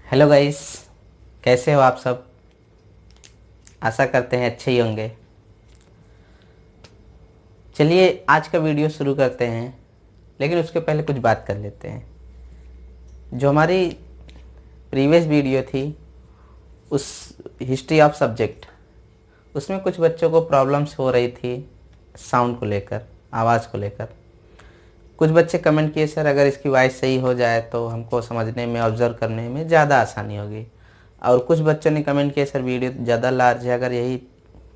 Hello guys, कैसे हो आप सब। आशा करते हैं अच्छे ही होंगे। चलिए आज का वीडियो शुरू करते हैं, लेकिन उसके पहले कुछ बात कर लेते हैं। जो हमारी प्रीवियस वीडियो थी उस हिस्ट्री ऑफ सब्जेक्ट, उसमें कुछ बच्चों को प्रॉब्लम्स हो रही थी साउंड को लेकर, आवाज़ को लेकर। कुछ बच्चे कमेंट किए, सर अगर इसकी वॉइस सही हो जाए तो हमको समझने में, ऑब्ज़र्व करने में ज़्यादा आसानी होगी। और कुछ बच्चों ने कमेंट किया, सर वीडियो ज़्यादा लार्ज है, अगर यही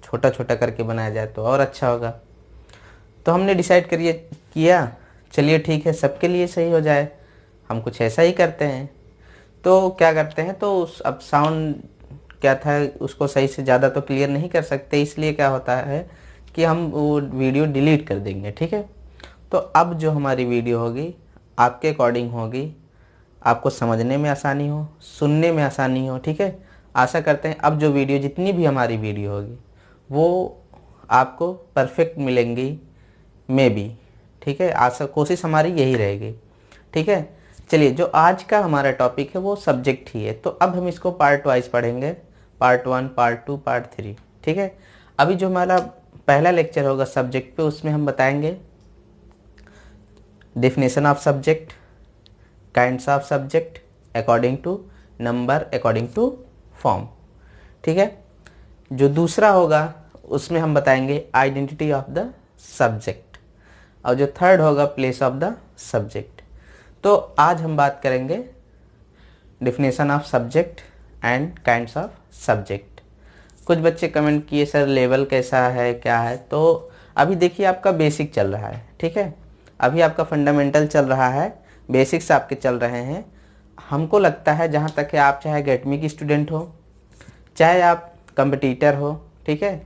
छोटा छोटा करके बनाया जाए तो और अच्छा होगा। तो हमने डिसाइड करिए किया, चलिए ठीक है, सबके लिए सही हो जाए, हम कुछ ऐसा ही करते हैं। तो क्या करते हैं, तो अब साउंड क्या था, उसको सही से ज़्यादा तो क्लियर नहीं कर सकते, इसलिए क्या होता है कि हम वो वीडियो डिलीट कर देंगे। ठीक है, तो अब जो हमारी वीडियो होगी आपके अकॉर्डिंग होगी, आपको समझने में आसानी हो, सुनने में आसानी हो। ठीक है, आशा करते हैं अब जो वीडियो, जितनी भी हमारी वीडियो होगी वो आपको परफेक्ट मिलेंगी, मे बी। ठीक है, आशा, कोशिश हमारी यही रहेगी। ठीक है, चलिए जो आज का हमारा टॉपिक है वो सब्जेक्ट ही है। तो अब हम इसको पार्ट वाइज पढ़ेंगे, पार्ट 1, पार्ट 2, पार्ट 3। ठीक है, अभी जो हमारा पहला लेक्चर होगा सब्जेक्ट पे, उसमें हम बताएंगे definition of subject, kinds of subject according to number, according to form। ठीक है, जो दूसरा होगा उसमें हम बताएंगे आइडेंटिटी ऑफ द सब्जेक्ट, और जो थर्ड होगा प्लेस ऑफ द सब्जेक्ट। तो आज हम बात करेंगे definition of subject and kinds of subject. कुछ बच्चे कमेंट किए, सर लेवल कैसा है, क्या है। तो अभी देखिए आपका बेसिक चल रहा है। ठीक है, अभी आपका फंडामेंटल चल रहा है, बेसिक्स आपके चल रहे हैं। हमको लगता है जहाँ तक है, आप चाहे गेटमी की स्टूडेंट हो, चाहे आप कंपटीटर हो, ठीक है,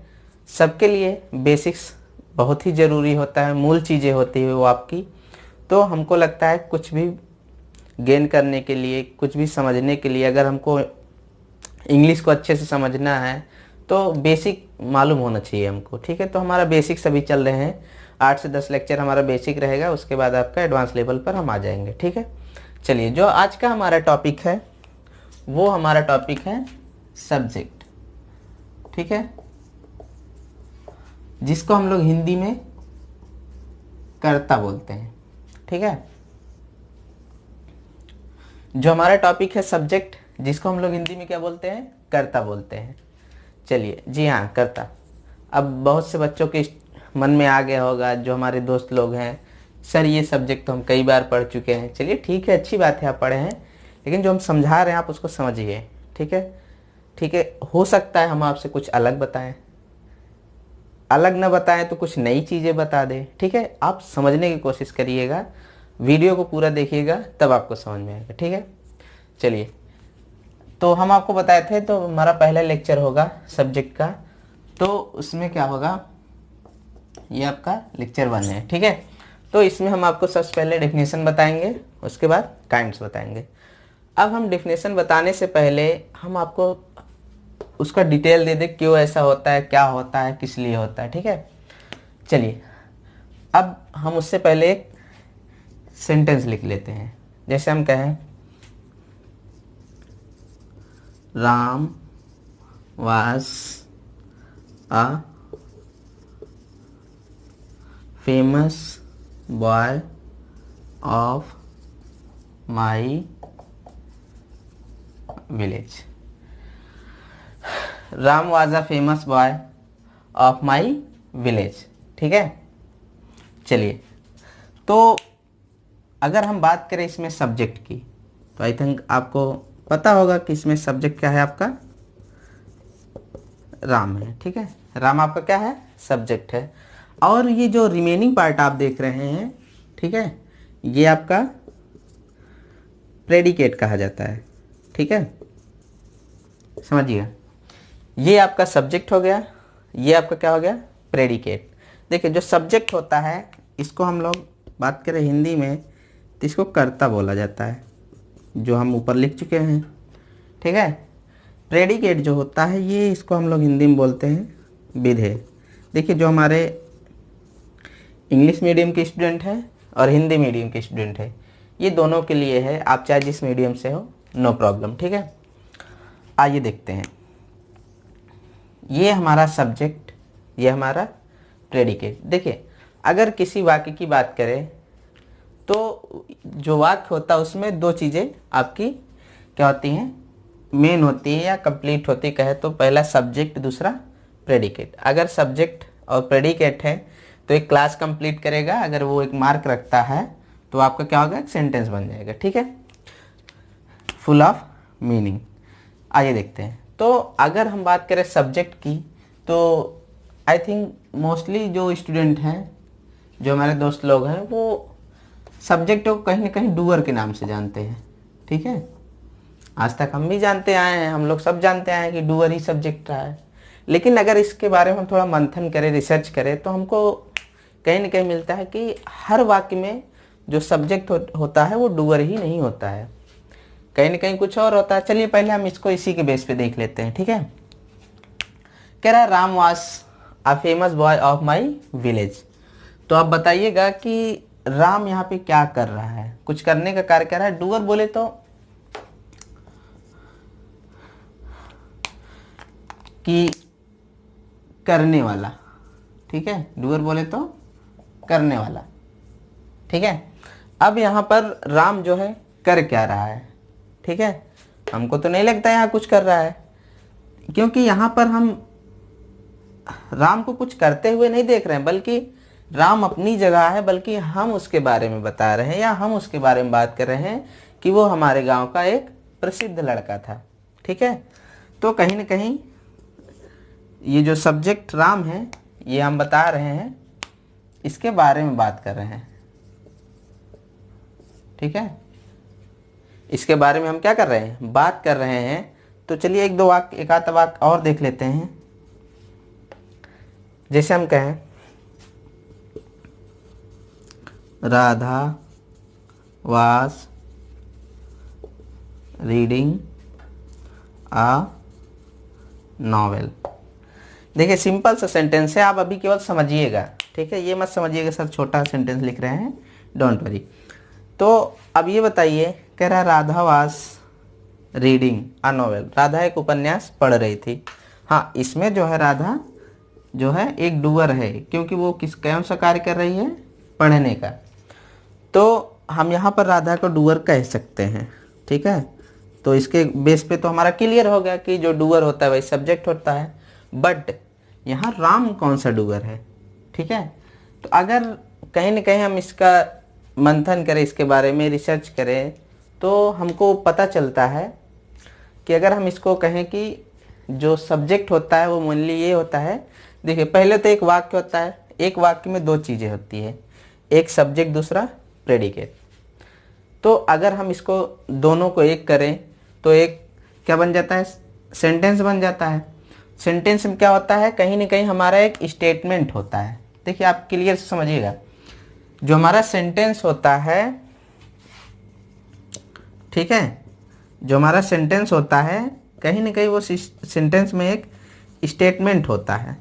सबके लिए बेसिक्स बहुत ही ज़रूरी होता है, मूल चीज़ें होती है वो आपकी। तो हमको लगता है कुछ भी गेन करने के लिए, कुछ भी समझने के लिए, अगर हमको इंग्लिश को अच्छे से समझना है तो बेसिक मालूम होना चाहिए हमको। ठीक है, तो हमारा बेसिक सभी चल रहे हैं, 8 से 10 लेक्चर हमारा बेसिक रहेगा, उसके बाद आपका एडवांस लेवल पर हम आ जाएंगे। ठीक है, चलिए जो आज का हमारा टॉपिक है वो हमारा टॉपिक है सब्जेक्ट। ठीक है, जिसको हम लोग हिंदी में कर्ता बोलते हैं। ठीक है, जो हमारा टॉपिक है सब्जेक्ट, जिसको हम लोग हिंदी में क्या बोलते हैं, कर्ता बोलते हैं। चलिए, जी हाँ, कर्ता। अब बहुत से बच्चों के मन में आ गया होगा, जो हमारे दोस्त लोग हैं, सर ये सब्जेक्ट तो हम कई बार पढ़ चुके हैं। चलिए ठीक है, अच्छी बात है आप पढ़े हैं, लेकिन जो हम समझा रहे हैं आप उसको समझिए। ठीक है, ठीक है, हो सकता है हम आपसे कुछ अलग बताएं, अलग ना बताएं तो कुछ नई चीज़ें बता दें। ठीक है, आप समझने की कोशिश करिएगा, वीडियो को पूरा देखिएगा तब आपको समझ में आएगा। ठीक है, चलिए, तो हम आपको बताए थे, तो हमारा पहला लेक्चर होगा सब्जेक्ट का, तो उसमें क्या होगा, ये आपका लेक्चर 1 है। ठीक है, तो इसमें हम आपको सबसे पहले डेफिनेशन बताएंगे, उसके बाद काइंड्स बताएंगे। अब हम डेफिनेशन बताने से पहले हम आपको उसका डिटेल दे दें, क्यों ऐसा होता है, क्या होता है, किस लिए होता है। ठीक है, चलिए अब हम उससे पहले एक सेंटेंस लिख लेते हैं। जैसे हम कहें, Ram was a famous boy of my village। Ram was a famous boy of my village। ठीक है, चलिए, तो अगर हम बात करें इसमें सब्जेक्ट की, तो आई थिंक आपको पता होगा कि इसमें सब्जेक्ट क्या है, आपका राम है। ठीक है, राम आपका क्या है, सब्जेक्ट है। और ये जो रिमेनिंग पार्ट आप देख रहे हैं, ठीक है, ये आपका प्रेडिकेट कहा जाता है। ठीक है, समझिएगा, ये आपका सब्जेक्ट हो गया, ये आपका क्या हो गया, प्रेडिकेट। देखिए जो सब्जेक्ट होता है, इसको हम लोग बात करें हिंदी में तो इसको कर्ता बोला जाता है, जो हम ऊपर लिख चुके हैं। ठीक है, प्रेडिकेट जो होता है, ये इसको हम लोग हिंदी में बोलते हैं विधेय। देखिए जो हमारे इंग्लिश मीडियम के स्टूडेंट हैं और हिंदी मीडियम के स्टूडेंट है, ये दोनों के लिए है, आप चाहे जिस मीडियम से हो नो प्रॉब्लम। ठीक है, आइए देखते हैं। ये हमारा सब्जेक्ट, ये हमारा प्रेडिकेट। देखिए, अगर किसी वाक्य की बात करें तो जो वाक्य होता है उसमें दो चीज़ें आपकी क्या होती हैं, मेन होती है या कंप्लीट होती, कहे तो पहला सब्जेक्ट, दूसरा प्रेडिकेट। अगर सब्जेक्ट और प्रेडिकेट है तो एक क्लास कंप्लीट करेगा, अगर वो एक मार्क रखता है तो आपका क्या होगा, एक सेंटेंस बन जाएगा। ठीक है, फुल ऑफ मीनिंग। आइए देखते हैं। तो अगर हम बात करें सब्जेक्ट की तो आई थिंक मोस्टली जो स्टूडेंट हैं, जो हमारे दोस्त लोग हैं, वो सब्जेक्ट को कहीं ना कहीं डूअर के नाम से जानते हैं। ठीक है, आज तक हम भी जानते आए हैं, हम लोग सब जानते आए हैं कि डूअर ही सब्जेक्ट रहा है। लेकिन अगर इसके बारे में हम थोड़ा मंथन करें, रिसर्च करें, तो हमको कहीं ना कहीं मिलता है कि हर वाक्य में जो सब्जेक्ट होता है वो डूअर ही नहीं होता है, कहीं ना कहीं कुछ और होता है। चलिए पहले हम इसको इसी के बेस पे देख लेते हैं। ठीक है, कह रहा है राम वास a famous boy of my village. तो आप बताइएगा कि राम यहाँ पे क्या कर रहा है, कुछ करने का कार्य कर रहा है। डूअर बोले तो कि करने वाला। ठीक है, डूअर बोले तो करने वाला। ठीक है, अब यहाँ पर राम जो है कर क्या रहा है। ठीक है, हमको तो नहीं लगता यहाँ कुछ कर रहा है, क्योंकि यहाँ पर हम राम को कुछ करते हुए नहीं देख रहे हैं, बल्कि राम अपनी जगह है, बल्कि हम उसके बारे में बता रहे हैं या हम उसके बारे में बात कर रहे हैं कि वो हमारे गांव का एक प्रसिद्ध लड़का था। ठीक है, तो कहीं ना कहीं ये जो सब्जेक्ट राम है, ये हम बता रहे हैं, इसके बारे में बात कर रहे हैं। ठीक है, इसके बारे में हम क्या कर रहे हैं, बात कर रहे हैं। तो चलिए एक दो वाक्य, एक आध वाक्य और देख लेते हैं। जैसे हम कहें Radha was reading a novel. देखिए सिंपल सा सेंटेंस है, आप अभी केवल समझिएगा। ठीक है, ये मत समझिएगा सर छोटा सेंटेंस लिख रहे हैं, डोंट वरी। तो अब ये बताइए, कह रहा Radha was reading a novel. Radha एक उपन्यास पढ़ रही थी। हाँ, इसमें जो है राधा जो है एक डूअर है, क्योंकि वो किस कौन सा कार्य कर रही है, पढ़ने का। तो हम यहाँ पर राधा को डूअर कह सकते हैं। ठीक है, तो इसके बेस पे तो हमारा क्लियर हो गया कि जो डूअर होता है वही सब्जेक्ट होता है। बट यहाँ राम कौन सा डूअर है। ठीक है, तो अगर कहीं ना कहीं हम इसका मंथन करें, इसके बारे में रिसर्च करें, तो हमको पता चलता है कि अगर हम इसको कहें कि जो सब्जेक्ट होता है वो मेनली ये होता है। देखिए पहले तो एक वाक्य होता है, एक वाक्य में दो चीज़ें होती है, एक सब्जेक्ट दूसरा प्रेडिकेट। तो अगर हम इसको दोनों को एक करें तो एक क्या बन जाता है, सेंटेंस बन जाता है। सेंटेंस में क्या होता है, कहीं ना कहीं हमारा एक स्टेटमेंट होता है। देखिए आप क्लियर से समझिएगा, जो हमारा सेंटेंस होता है, ठीक है, जो हमारा सेंटेंस होता है कहीं ना कहीं वो सेंटेंस में एक स्टेटमेंट होता है।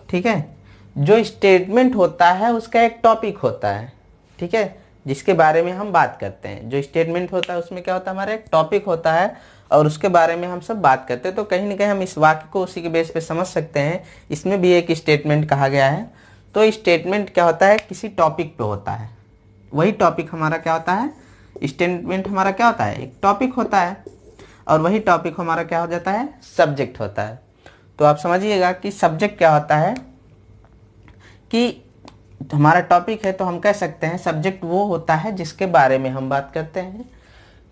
ठीक है, जो स्टेटमेंट होता है उसका एक टॉपिक होता है। ठीक है, जिसके बारे में हम बात करते हैं। जो स्टेटमेंट होता है उसमें क्या होता है, हमारा एक टॉपिक होता है और उसके बारे में हम सब बात करते हैं। तो कहीं ना कहीं हम इस वाक्य को उसी के बेस पे समझ सकते हैं। इसमें भी एक स्टेटमेंट कहा गया है। तो स्टेटमेंट क्या होता है, किसी टॉपिक पे होता है। वही टॉपिक हमारा क्या होता है, स्टेटमेंट हमारा क्या होता है, एक टॉपिक होता है, और वही टॉपिक हमारा क्या हो जाता है, सब्जेक्ट होता है। तो आप समझिएगा कि सब्जेक्ट क्या होता है, कि हमारा टॉपिक है तो हम कह सकते हैं सब्जेक्ट वो होता है जिसके बारे में हम बात करते हैं।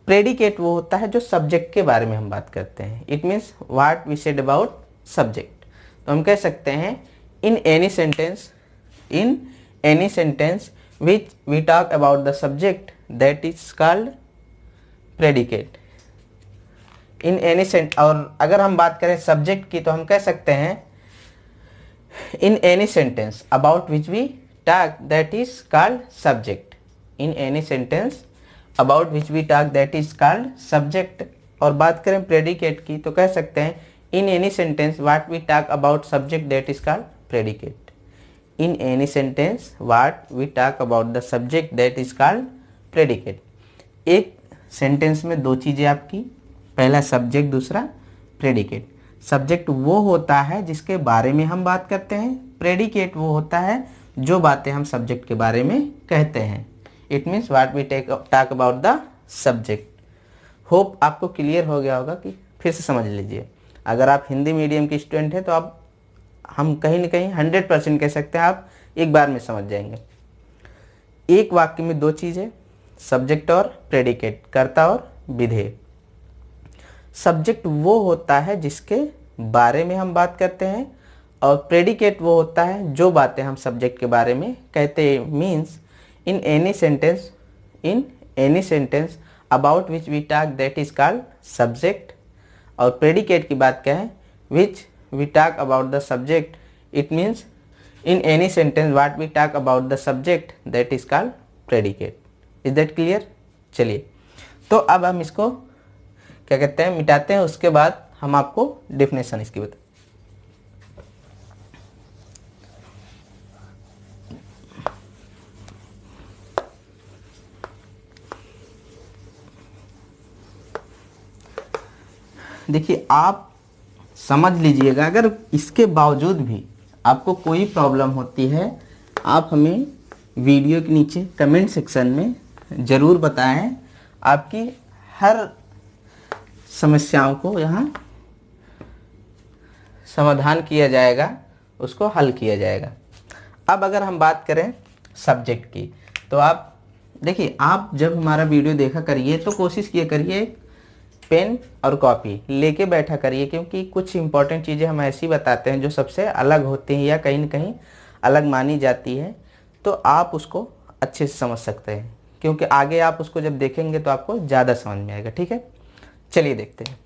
प्रेडिकेट वो होता है जो सब्जेक्ट के बारे में हम बात करते हैं। It means what we said about subject. तो हम कह सकते हैं in any sentence which we talk about the subject that is called predicate. In any और अगर हम बात करें सब्जेक्ट की तो हम कह सकते हैं in any sentence about which we talk that is called subject. In any sentence about which we talk that is called subject. और बात करें predicate की तो कह सकते हैं in any sentence what we talk about subject that is called predicate. In any sentence what we talk about the subject that is called predicate. एक sentence में दो चीज़ें आपकी, पहला सब्जेक्ट, दूसरा प्रेडिकेट। सब्जेक्ट वो होता है जिसके बारे में हम बात करते हैं, प्रेडिकेट वो होता है जो बातें हम सब्जेक्ट के बारे में कहते हैं। It means what we talk about the subject. Hope आपको क्लियर हो गया होगा, कि फिर से समझ लीजिए। अगर आप हिंदी मीडियम के स्टूडेंट हैं तो आप, हम कहीं ना कहीं 100% कह सकते हैं आप एक बार में समझ जाएंगे। एक वाक्य में दो चीज़ें, सब्जेक्ट और प्रेडिकेट, कर्ता और विधेय। सब्जेक्ट वो होता है जिसके बारे में हम बात करते हैं, और प्रेडिकेट वो होता है जो बातें हम सब्जेक्ट के बारे में कहते हैं। Means in any sentence about which we talk that is called subject. और प्रेडिकेट की बात क्या है, which we talk about the subject, it means in any sentence what we talk about the subject that is called predicate. Is that clear? चलिए, तो अब हम इसको क्या कहते हैं, मिटाते हैं, उसके बाद हम आपको डेफिनेशन इसकी बताएं। देखिए, आप समझ लीजिएगा, अगर इसके बावजूद भी आपको कोई प्रॉब्लम होती है, आप हमें वीडियो के नीचे कमेंट सेक्शन में ज़रूर बताएं। आपकी हर समस्याओं को यहाँ समाधान किया जाएगा, उसको हल किया जाएगा। अब अगर हम बात करें सब्जेक्ट की, तो आप देखिए, आप जब हमारा वीडियो देखा करिए तो कोशिश किया करिए पेन और कॉपी लेके बैठा करिए, क्योंकि कुछ इंपॉर्टेंट चीज़ें हम ऐसी बताते हैं जो सबसे अलग होती हैं या कहीं न कहीं अलग मानी जाती है, तो आप उसको अच्छे से समझ सकते हैं, क्योंकि आगे आप उसको जब देखेंगे तो आपको ज़्यादा समझ में आएगा। ठीक है, चलिए देखते हैं।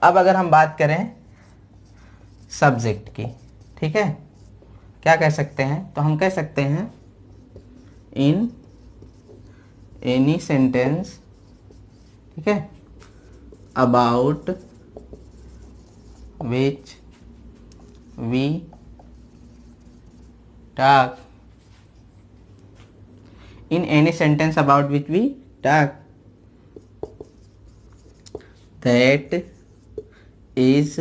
अब अगर हम बात करें सब्जेक्ट की, ठीक है, क्या कह सकते हैं, तो हम कह सकते हैं इन एनी सेंटेंस, ठीक है, about which we talk, in any sentence about which we talk, that is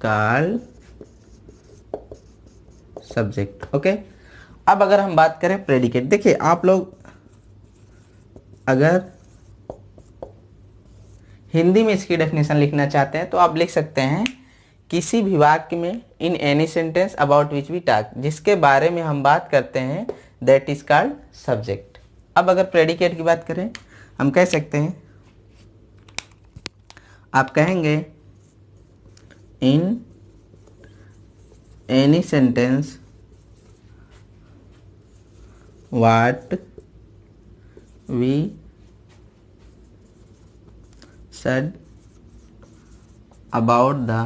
called subject. Okay, अब अगर हम बात करें प्रेडिकेट, देखिए आप लोग अगर हिंदी में इसकी डेफिनेशन लिखना चाहते हैं तो आप लिख सकते हैं किसी भी वाक्य में in any sentence about which we talk, जिसके बारे में हम बात करते हैं, दैट इज कॉल्ड सब्जेक्ट। अब अगर प्रेडिकेट की बात करें, हम कह सकते हैं, आप कहेंगे in any sentence what we said about the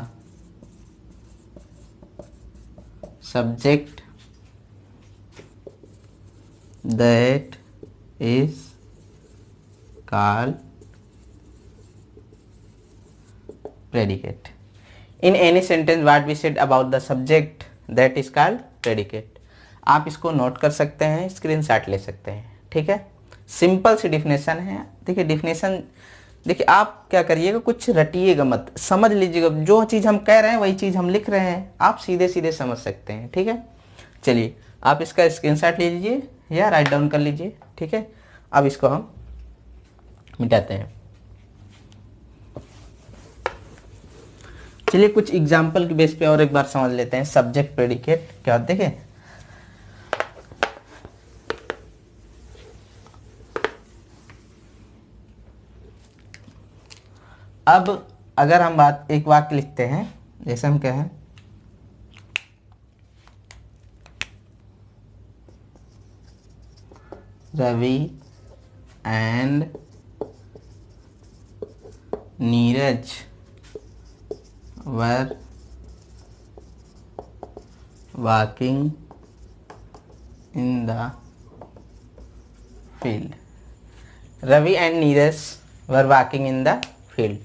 subject that is called predicate. In any sentence what we said about the subject that is called predicate. आप इसको नोट कर सकते हैं, स्क्रीनशॉट ले सकते हैं। ठीक है, सिंपल सी डिफिनेशन है। देखिए डिफिनेशन, देखिए आप क्या करिएगा, कुछ रटिएगा मत, समझ लीजिएगा, जो चीज़ हम कह रहे हैं वही चीज़ हम लिख रहे हैं, आप सीधे सीधे समझ सकते हैं। ठीक है, चलिए आप इसका स्क्रीनशॉट ले लीजिए या राइट डाउन कर लीजिए। ठीक है, अब इसको हम मिटाते हैं। चलिए कुछ एग्जाम्पल के बेस पे और एक बार समझ लेते हैं सब्जेक्ट प्रेडिकेट क्या होता है। देखिए अब अगर हम बात एक वाक्य लिखते हैं, जैसे हम कहें Ravi and Neeraj were walking in the field. Ravi and Neeraj were walking in the field.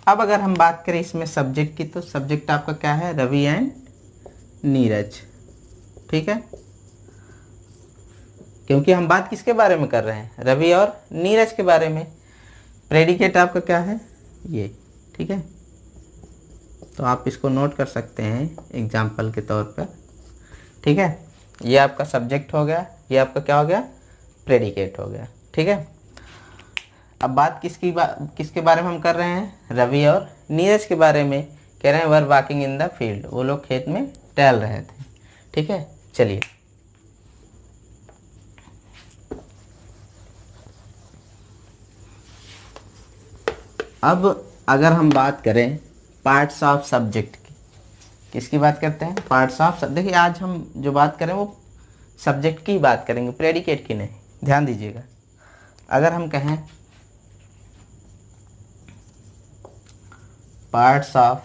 अब अगर हम बात करें इसमें सब्जेक्ट की, तो सब्जेक्ट आपका क्या है, रवि एंड नीरज। ठीक है, क्योंकि हम बात किसके बारे में कर रहे हैं, रवि और नीरज के बारे में। प्रेडिकेट आपका क्या है, ये, ठीक है। तो आप इसको नोट कर सकते हैं एग्जाम्पल के तौर पर, ठीक है। ये आपका सब्जेक्ट हो गया, ये आपका क्या हो गया, प्रेडिकेट हो गया, ठीक है। अब बात किसके बारे में हम कर रहे हैं, रवि और नीरज के बारे में। कह रहे हैं वर वॉकिंग इन द फील्ड, वो लोग खेत में टहल रहे थे, ठीक है। चलिए अब अगर हम बात करें पार्ट्स ऑफ सब्जेक्ट की, किसकी बात करते हैं, पार्ट्स ऑफ। देखिए आज हम जो बात करें वो सब्जेक्ट की बात करेंगे, प्रेडिकेट की नहीं, ध्यान दीजिएगा। अगर हम कहें पार्ट्स ऑफ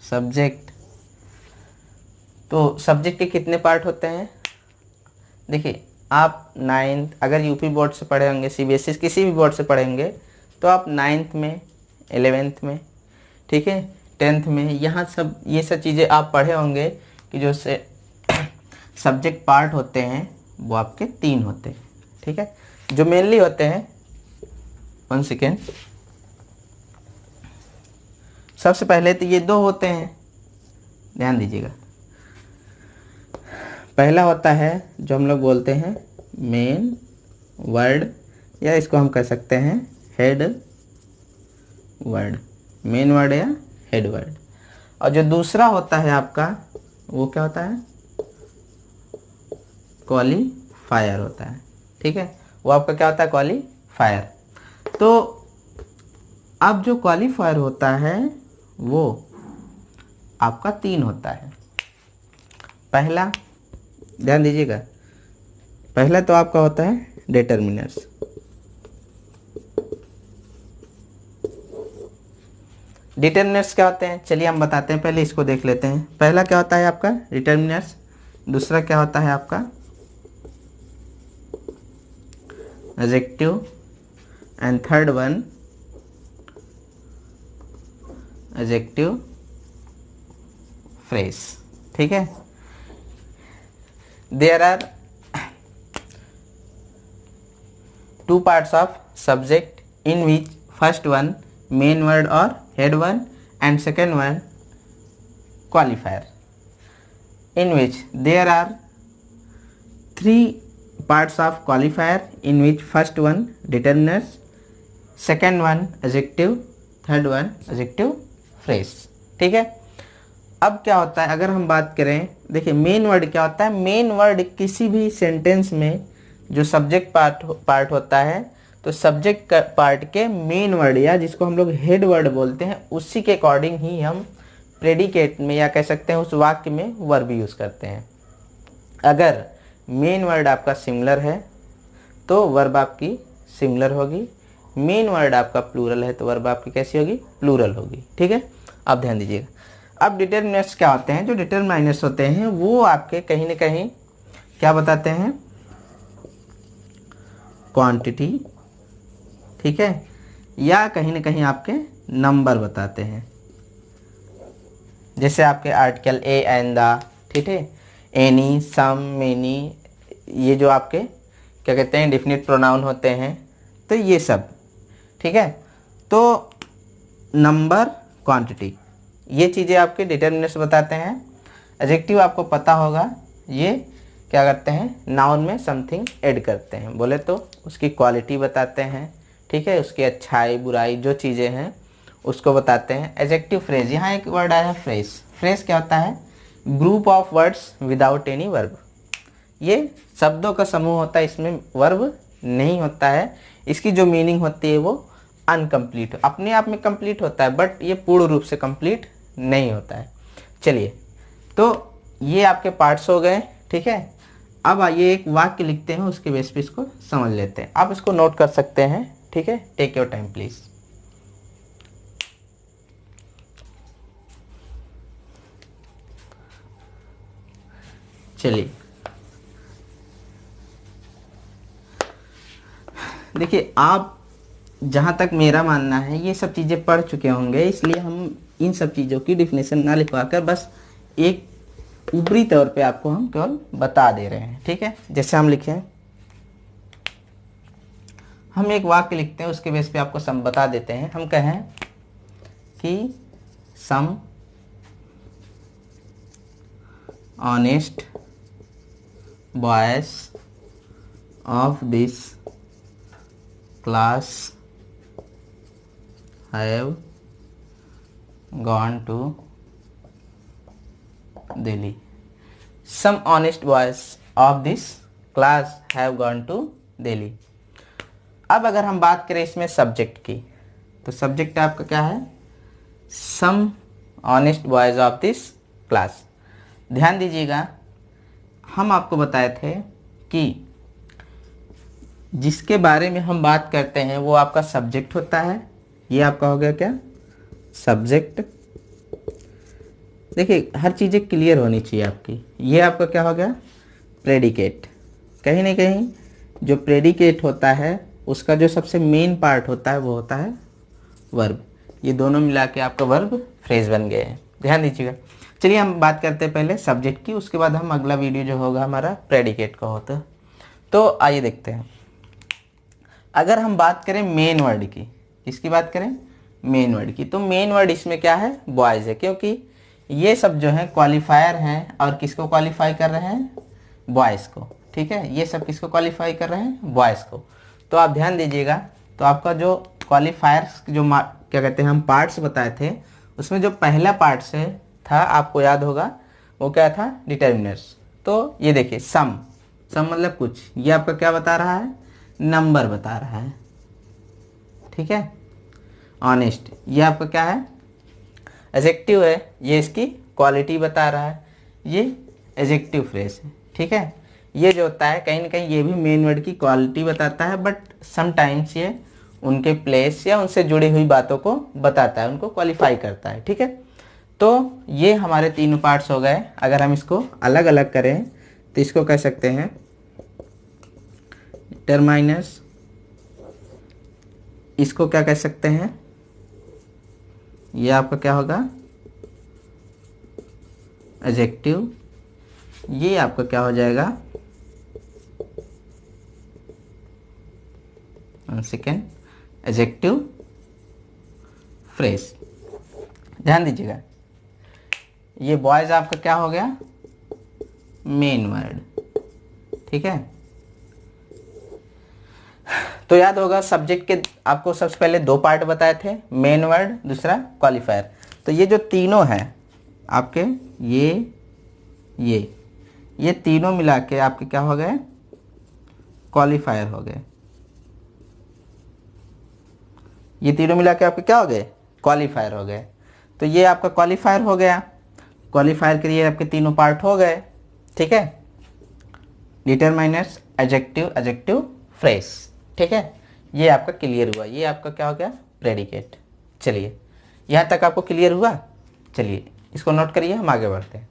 सब्जेक्ट, तो सब्जेक्ट के कितने पार्ट होते हैं। देखिए आप 9th अगर यूपी बोर्ड से पढ़े होंगे, सीबीएसई किसी भी बोर्ड से पढ़ेंगे, तो आप 9th में, 11th में, ठीक है, 10th में, यहाँ सब ये सब चीज़ें आप पढ़े होंगे कि जो से सब्जेक्ट पार्ट होते हैं वो आपके 3 होते हैं, ठीक है। जो मेनली होते हैं, 1 सेकेंड, सबसे पहले तो ये 2 होते हैं, ध्यान दीजिएगा। पहला होता है जो हम लोग बोलते हैं मेन वर्ड, या इसको हम कह सकते हैं हेड वर्ड, मेन वर्ड या हेड वर्ड। और जो दूसरा होता है आपका वो क्या होता है, क्वालिफायर होता है, ठीक है। वो आपका क्या होता है, क्वालिफायर। तो अब जो क्वालिफायर होता है वो आपका 3 होता है। पहला, ध्यान दीजिएगा, पहला तो आपका होता है डिटरमिनर्स। डिटरमिनर्स क्या होते हैं, चलिए हम बताते हैं, पहले इसको देख लेते हैं। पहला क्या होता है आपका डिटरमिनर्स, दूसरा क्या होता है आपका adjective, and third one adjective phrase, ठीक है। There are 2 parts of subject in which first one main word or head one and second one qualifier, in which there are 3 parts of qualifier in which first one determiners, second one adjective, third one adjective phrase, ठीक है। अब क्या होता है अगर हम बात करें, देखिए मेन वर्ड क्या होता है, मेन वर्ड किसी भी सेंटेंस में जो सब्जेक्ट पार्ट होता है, तो सब्जेक्ट पार्ट के मेन वर्ड या जिसको हम लोग हेड वर्ड बोलते हैं, उसी के अकॉर्डिंग ही हम प्रेडिकेट में या कह सकते हैं उस वाक्य में वर्ब यूज़ करते हैं। अगर मेन वर्ड आपका सिमिलर है तो वर्ब आपकी सिमिलर होगी, मेन वर्ड आपका प्लूरल है तो वर्ब आपकी कैसी होगी, प्लूरल होगी, ठीक है। अब ध्यान दीजिएगा। अब डिटरमिनर्स क्या होते हैं, जो डिटरमिनर्स होते हैं वो आपके कहीं ना कहीं क्या बताते हैं, क्वांटिटी, ठीक है, या कहीं ना कहीं आपके नंबर बताते हैं। जैसे आपके आर्टिकल ए एंड द, ठीक है, एनी, सम, मेनी, ये जो आपके क्या कहते हैं डिफिनिट प्रोनाउन होते हैं, तो ये सब, ठीक है। तो नंबर, क्वांटिटी, ये चीज़ें आपके डिटरमिनर्स बताते हैं। एडजेक्टिव आपको पता होगा, ये क्या करते हैं, नाउन में समथिंग ऐड करते हैं, बोले तो उसकी क्वालिटी बताते हैं, ठीक है, उसकी अच्छाई बुराई जो चीज़ें हैं उसको बताते हैं। एडजेक्टिव फ्रेज, यहाँ एक वर्ड आया है फ्रेज। फ्रेज क्या होता है, group of words without any verb, ये शब्दों का समूह होता है, इसमें वर्ब नहीं होता है। इसकी जो मीनिंग होती है वो अनकम्प्लीट, अपने आप में कंप्लीट होता है बट ये पूर्ण रूप से कंप्लीट नहीं होता है। चलिए, तो ये आपके पार्ट्स हो गए, ठीक है। अब आइए एक वाक्य लिखते हैं, उसके बेस पे इसको समझ लेते हैं। आप इसको नोट कर सकते हैं, ठीक है, टेक योर टाइम प्लीज। चलिए देखिए, आप जहाँ तक मेरा मानना है ये सब चीज़ें पढ़ चुके होंगे, इसलिए हम इन सब चीज़ों की डिफिनेशन ना लिखवा कर बस एक ऊपरी तौर पे आपको हम केवल बता दे रहे हैं, ठीक है। जैसे हम लिखें, हम एक वाक्य लिखते हैं, उसके बेस पे आपको सम बता देते हैं। हम कहें कि some honest boys of this class have gone to Delhi. Some honest boys of this class have gone to Delhi. अब अगर हम बात करें इसमें सब्जेक्ट की, तो सब्जेक्ट आपका क्या है? Some honest boys of this class. ध्यान दीजिएगा, हम आपको बताए थे कि जिसके बारे में हम बात करते हैं वो आपका सब्जेक्ट होता है। ये आपका हो गया क्या? सब्जेक्ट। देखिए, हर चीज़ें क्लियर होनी चाहिए आपकी। ये आपका क्या हो गया? प्रेडिकेट। कहीं ना कहीं जो प्रेडिकेट होता है उसका जो सबसे मेन पार्ट होता है वो होता है वर्ब। ये दोनों मिला के आपका वर्ब फ्रेज बन गए हैं। ध्यान दीजिएगा। चलिए हम बात करते हैं पहले सब्जेक्ट की, उसके बाद हम अगला वीडियो जो होगा हमारा प्रेडिकेट का होता है। तो आइए देखते हैं। अगर हम बात करें मेन वर्ड की, किसकी बात करें? मेन वर्ड की। तो मेन वर्ड इसमें क्या है? बॉयज़ है, क्योंकि ये सब जो है क्वालिफायर हैं और किसको क्वालिफाई कर रहे हैं? बॉयज़ को, ठीक है। ये सब किसको क्वालिफाई कर रहे हैं? बॉयज़ को। तो आप ध्यान दीजिएगा, तो आपका जो क्वालिफायर्स जो क्या कहते हैं हम पार्ट्स बताए थे, उसमें जो पहला पार्ट से था आपको याद होगा वो क्या था? डिटर्मिनर्स। तो ये देखिए, सम मतलब कुछ, ये आपका क्या बता रहा है? नंबर बता रहा है, ठीक है। ऑनेस्ट, ये आपका क्या है? एडजेक्टिव है, ये इसकी क्वालिटी बता रहा है, ये एडजेक्टिव फ्रेज है, ठीक है। ये जो होता है कहीं ना कहीं ये भी मेन वर्ड की क्वालिटी बताता है, बट समटाइम्स ये उनके प्लेस या उनसे जुड़ी हुई बातों को बताता है, उनको क्वालिफाई करता है, ठीक है। तो ये हमारे तीनों पार्ट्स हो गए। अगर हम इसको अलग अलग करें तो इसको कह सकते हैं डिटरमाइनर्स, इसको क्या कह सकते हैं? ये आपका क्या होगा? एडजेक्टिव। ये आपका क्या हो जाएगा? Second adjective phrase. ध्यान दीजिएगा, ये बॉयज आपका क्या हो गया? मेन वर्ड, ठीक है। तो याद होगा सब्जेक्ट के आपको सबसे पहले दो पार्ट बताए थे, मेन वर्ड, दूसरा क्वालिफायर। तो ये जो तीनों हैं आपके, ये तीनों मिला के आपके क्या हो गए? क्वालिफायर हो गए। ये तीनों मिला के आपके क्या हो गए? क्वालिफायर हो गए। तो ये आपका क्वालिफायर हो गया। क्वालिफायर के लिए आपके तीनों पार्ट हो गए, ठीक है। डिटरमाइनर्स, एडजेक्टिव, एडजेक्टिव फ्रेज, ठीक है। ये आपका क्लियर हुआ। ये आपका क्या हो गया? प्रेडिकेट। चलिए, यहाँ तक आपको क्लियर हुआ? चलिए इसको नोट करिए, हम आगे बढ़ते हैं।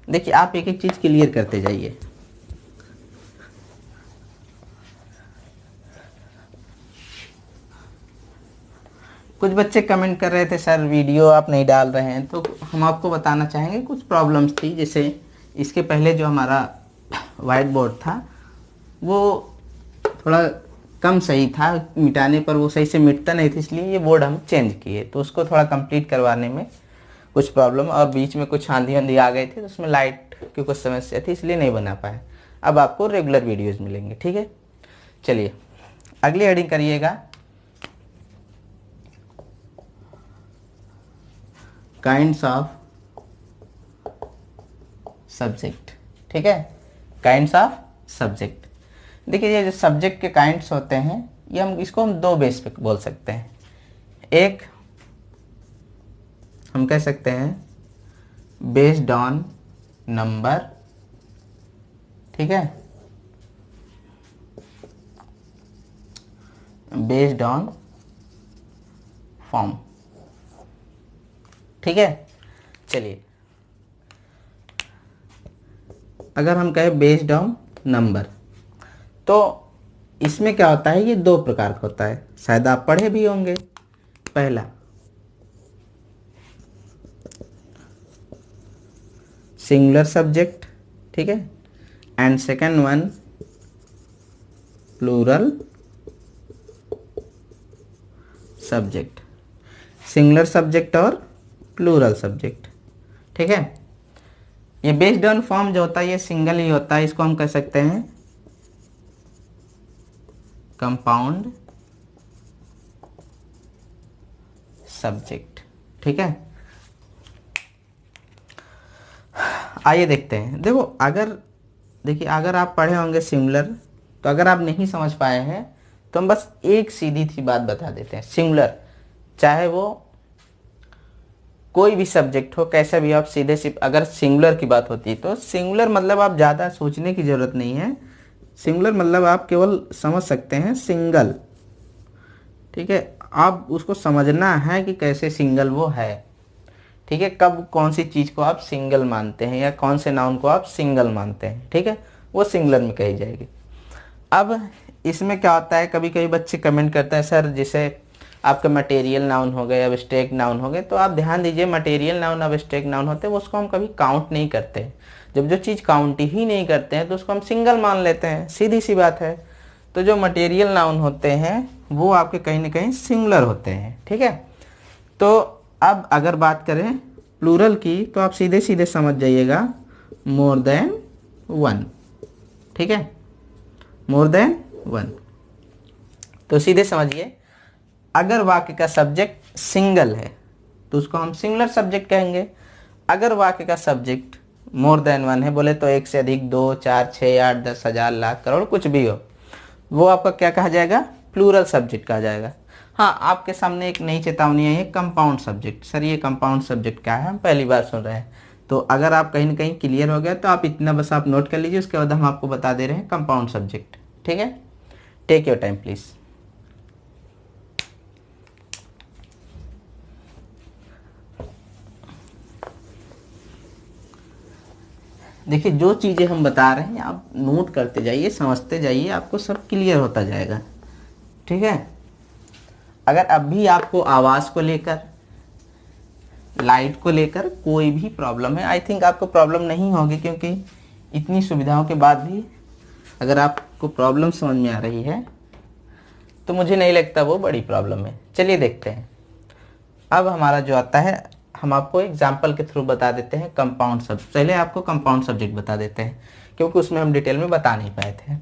देखिए, आप एक एक चीज क्लियर करते जाइए। कुछ बच्चे कमेंट कर रहे थे सर वीडियो आप नहीं डाल रहे हैं, तो हम आपको बताना चाहेंगे कुछ प्रॉब्लम्स थी। जैसे इसके पहले जो हमारा वाइट बोर्ड था वो थोड़ा कम सही था, मिटाने पर वो सही से मिटता नहीं था, इसलिए ये बोर्ड हम चेंज किए। तो उसको थोड़ा कंप्लीट करवाने में कुछ प्रॉब्लम, और बीच में कुछ आंधी आंधी आ गए थे तो उसमें लाइट की कुछ समस्या थी, इसलिए नहीं बना पाए। अब आपको रेगुलर वीडियोस मिलेंगे, ठीक है। चलिए अगली हेडिंग करिएगा, काइंड्स ऑफ सब्जेक्ट, ठीक है। Kinds of subject. देखिए, ये जो सब्जेक्ट के काइंड्स होते हैं, ये हम इसको हम दो बेस पे बोल सकते हैं। एक हम कह सकते हैं बेस्ड ऑन नंबर, ठीक है, बेस्ड ऑन फॉर्म, ठीक है। चलिए, अगर हम कहें बेस्ड ऑन नंबर, तो इसमें क्या होता है? ये दो प्रकार का होता है, शायद आप पढ़े भी होंगे। पहला सिंगुलर सब्जेक्ट, ठीक है, and second one plural subject. Singular subject और प्लूरल सब्जेक्ट, ठीक है। ये बेस्ड ऑन फॉर्म जो होता है ये सिंगल ही होता है, इसको हम कह सकते हैं कंपाउंड सब्जेक्ट, ठीक है। आइए देखते हैं। देखिए अगर आप पढ़े होंगे सिंगुलर, तो अगर आप नहीं समझ पाए हैं तो हम बस एक सीधी सी बात बता देते हैं। सिंगुलर चाहे वो कोई भी सब्जेक्ट हो, कैसा भी, आप सीधे सिर्फ अगर सिंगुलर की बात होती है तो सिंगुलर मतलब आप ज़्यादा सोचने की ज़रूरत नहीं है। सिंगुलर मतलब आप केवल समझ सकते हैं सिंगल, ठीक है। आप उसको समझना है कि कैसे सिंगल वो है, ठीक है। कब कौन सी चीज़ को आप सिंगल मानते हैं या कौन से नाउन को आप सिंगल मानते हैं, ठीक है, वो सिंगुलर में कही जाएगी। अब इसमें क्या होता है, कभी कभी बच्चे कमेंट करते हैं सर जैसे आपके मटेरियल नाउन हो गए, एब्स्ट्रैक्ट नाउन हो गए, तो आप ध्यान दीजिए मटेरियल नाउन एब्स्ट्रैक्ट नाउन होते हैं वो उसको हम कभी काउंट नहीं करते। जब जो चीज़ काउंट ही नहीं करते हैं तो उसको हम सिंगल मान लेते हैं, सीधी सी बात है। तो जो मटेरियल नाउन होते हैं वो आपके कहीं ना कहीं सिंगुलर होते हैं, ठीक है। तो अब अगर बात करें प्लूरल की तो आप सीधे सीधे समझ जाइएगा मोर देन वन, ठीक है, मोर देन वन। तो सीधे समझिए अगर वाक्य का सब्जेक्ट सिंगल है तो उसको हम सिंगुलर सब्जेक्ट कहेंगे। अगर वाक्य का सब्जेक्ट मोर देन वन है, बोले तो एक से अधिक, 2, 4, 6, 8, 10, 1000, लाख, करोड़, कुछ भी हो, वो आपका क्या कहा जाएगा, प्लूरल सब्जेक्ट कहा जाएगा। हाँ, आपके सामने एक नई चेतावनी आई है, कंपाउंड सब्जेक्ट। सर ये कंपाउंड सब्जेक्ट क्या है, हम पहली बार सुन रहे हैं। तो अगर आप कहीं ना कहीं क्लियर हो गया तो आप इतना बस आप नोट कर लीजिए, उसके बाद हम आपको बता दे रहे हैं कंपाउंड सब्जेक्ट, ठीक है। Take your time please. देखिए जो चीज़ें हम बता रहे हैं आप नोट करते जाइए, समझते जाइए, आपको सब क्लियर होता जाएगा, ठीक है। अगर अभी आपको आवाज़ को लेकर, लाइट को लेकर कोई भी प्रॉब्लम है, आई थिंक आपको प्रॉब्लम नहीं होगी, क्योंकि इतनी सुविधाओं के बाद भी अगर आपको प्रॉब्लम समझ में आ रही है तो मुझे नहीं लगता वो बड़ी प्रॉब्लम है। चलिए देखते हैं। अब हमारा जो आता है, हम आपको एग्जाम्पल के थ्रू बता देते हैं कंपाउंड सब्जेक्ट। पहले आपको कंपाउंड सब्जेक्ट बता देते हैं क्योंकि उसमें हम डिटेल में बता नहीं पाए थे।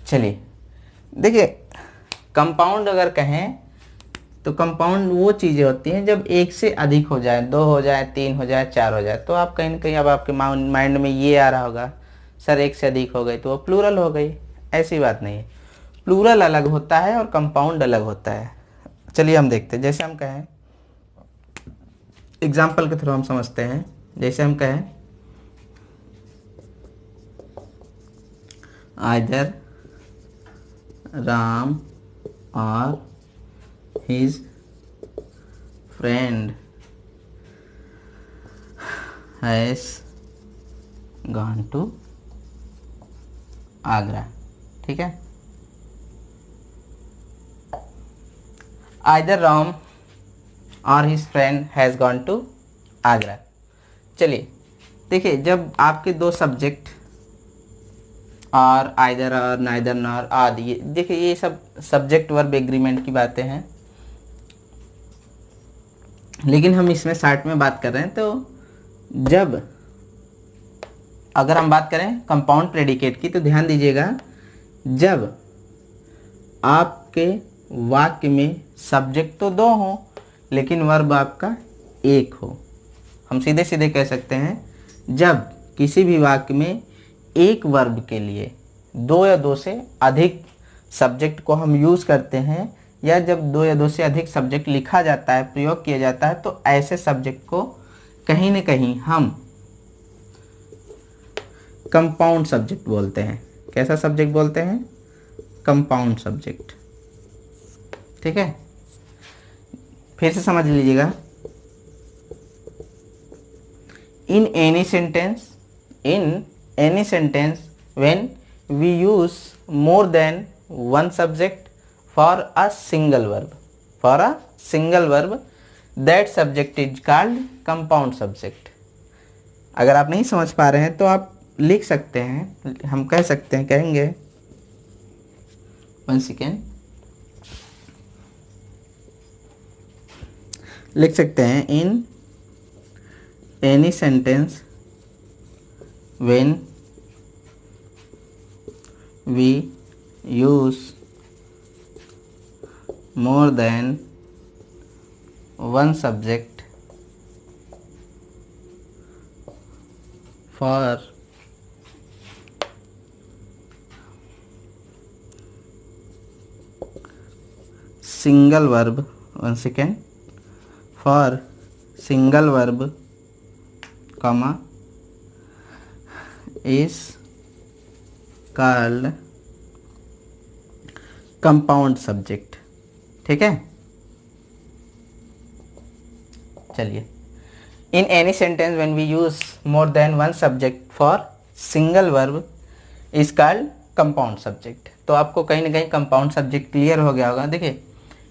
चलिए देखिए, कंपाउंड अगर कहें तो कंपाउंड वो चीज़ें होती हैं जब एक से अधिक हो जाए, 2 हो जाए, 3 हो जाए, 4 हो जाए। तो आप कहीं ना कहीं अब आपके माइंड में ये आ रहा होगा सर एक से अधिक हो गई तो वो प्लूरल हो गई। ऐसी बात नहीं है, प्लूरल अलग होता है और कंपाउंड अलग होता है। चलिए हम देखते हैं। जैसे हम कहें, एग्जाम्पल के थ्रू हम समझते हैं। जैसे हम कहें आइदर राम और his friend has gone to Agra, ठीक है। Either Ram or his friend has gone to Agra. चलिए देखिए, जब आपके दो सब्जेक्ट और आइदर और नाइदर नॉर आदि, देखिए ये सब सब्जेक्ट वर्ब एग्रीमेंट की बातें हैं, लेकिन हम इसमें शार्ट में बात कर रहे हैं। तो जब अगर हम बात करें कंपाउंड प्रेडिकेट की तो ध्यान दीजिएगा, जब आपके वाक्य में सब्जेक्ट तो 2 हो लेकिन वर्ब आपका 1 हो। हम सीधे सीधे कह सकते हैं जब किसी भी वाक्य में एक वर्ब के लिए 2 या 2 से अधिक सब्जेक्ट को हम यूज़ करते हैं, या जब 2 या 2 से अधिक सब्जेक्ट लिखा जाता है, प्रयोग किया जाता है, तो ऐसे सब्जेक्ट को कहीं न कहीं हम कंपाउंड सब्जेक्ट बोलते हैं। कैसा सब्जेक्ट बोलते हैं? कंपाउंड सब्जेक्ट, ठीक है। फिर से समझ लीजिएगा, in any sentence when we use more than one subject for a single verb. For a single verb, that subject is called compound subject. अगर आप नहीं समझ पा रहे हैं तो आप लिख सकते हैं, हम कह सकते हैं, कहेंगे 1 सेकेंड, लिख सकते हैं in any sentence when we use more than one subject for single verb, 1 second, for single verb comma is called compound subject. ठीक है, चलिए, in any sentence when we use more than one subject for single verb is called compound subject. तो आपको कहीं ना कहीं compound subject clear हो गया होगा। देखिए,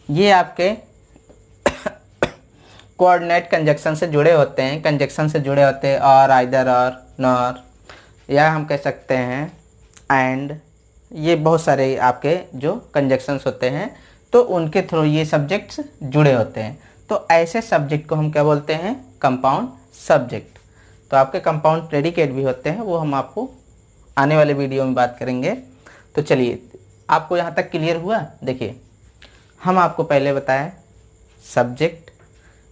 ये आपके कोऑर्डिनेट कंजक्शन से जुड़े होते हैं, कंजक्शन से जुड़े होते हैं, और आइदर, और नॉर, या हम कह सकते हैं एंड, ये बहुत सारे आपके जो कंजक्शंस होते हैं तो उनके थ्रू ये सब्जेक्ट्स जुड़े होते हैं। तो ऐसे सब्जेक्ट को हम क्या बोलते हैं? Compound subject. तो आपके कंपाउंड प्रेडिकेट भी होते हैं, वो हम आपको आने वाले वीडियो में बात करेंगे। तो चलिए, आपको यहाँ तक क्लियर हुआ? देखिए, हम आपको पहले बताएं सब्जेक्ट,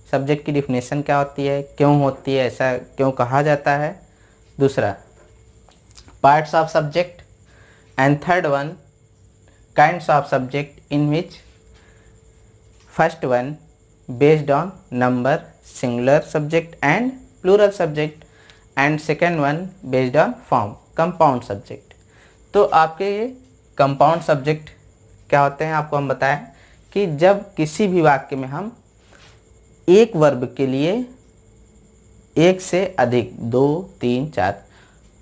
सब्जेक्ट की डिफिनेशन क्या होती है, क्यों होती है, ऐसा क्यों कहा जाता है। दूसरा, parts of subject, and third one, kinds of subject, in which first one based on number, singular subject and plural subject, and second one based on form, compound subject. तो आपके ये compound subject क्या होते हैं, आपको हम बताएं कि जब किसी भी वाक्य में हम एक वर्ब के लिए एक से अधिक, 2, 3, 4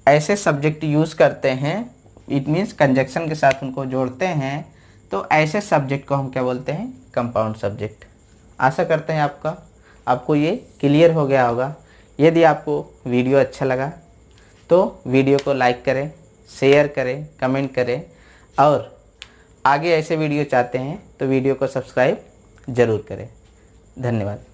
ऐसे सब्जेक्ट यूज़ करते हैं, इट मीन्स कंजक्शन के साथ उनको जोड़ते हैं, तो ऐसे सब्जेक्ट को हम क्या बोलते हैं? Compound subject. आशा करते हैं आपको ये क्लियर हो गया होगा। यदि आपको वीडियो अच्छा लगा तो वीडियो को लाइक करें, शेयर करें, कमेंट करें, और आगे ऐसे वीडियो चाहते हैं तो वीडियो को सब्सक्राइब ज़रूर करें। धन्यवाद।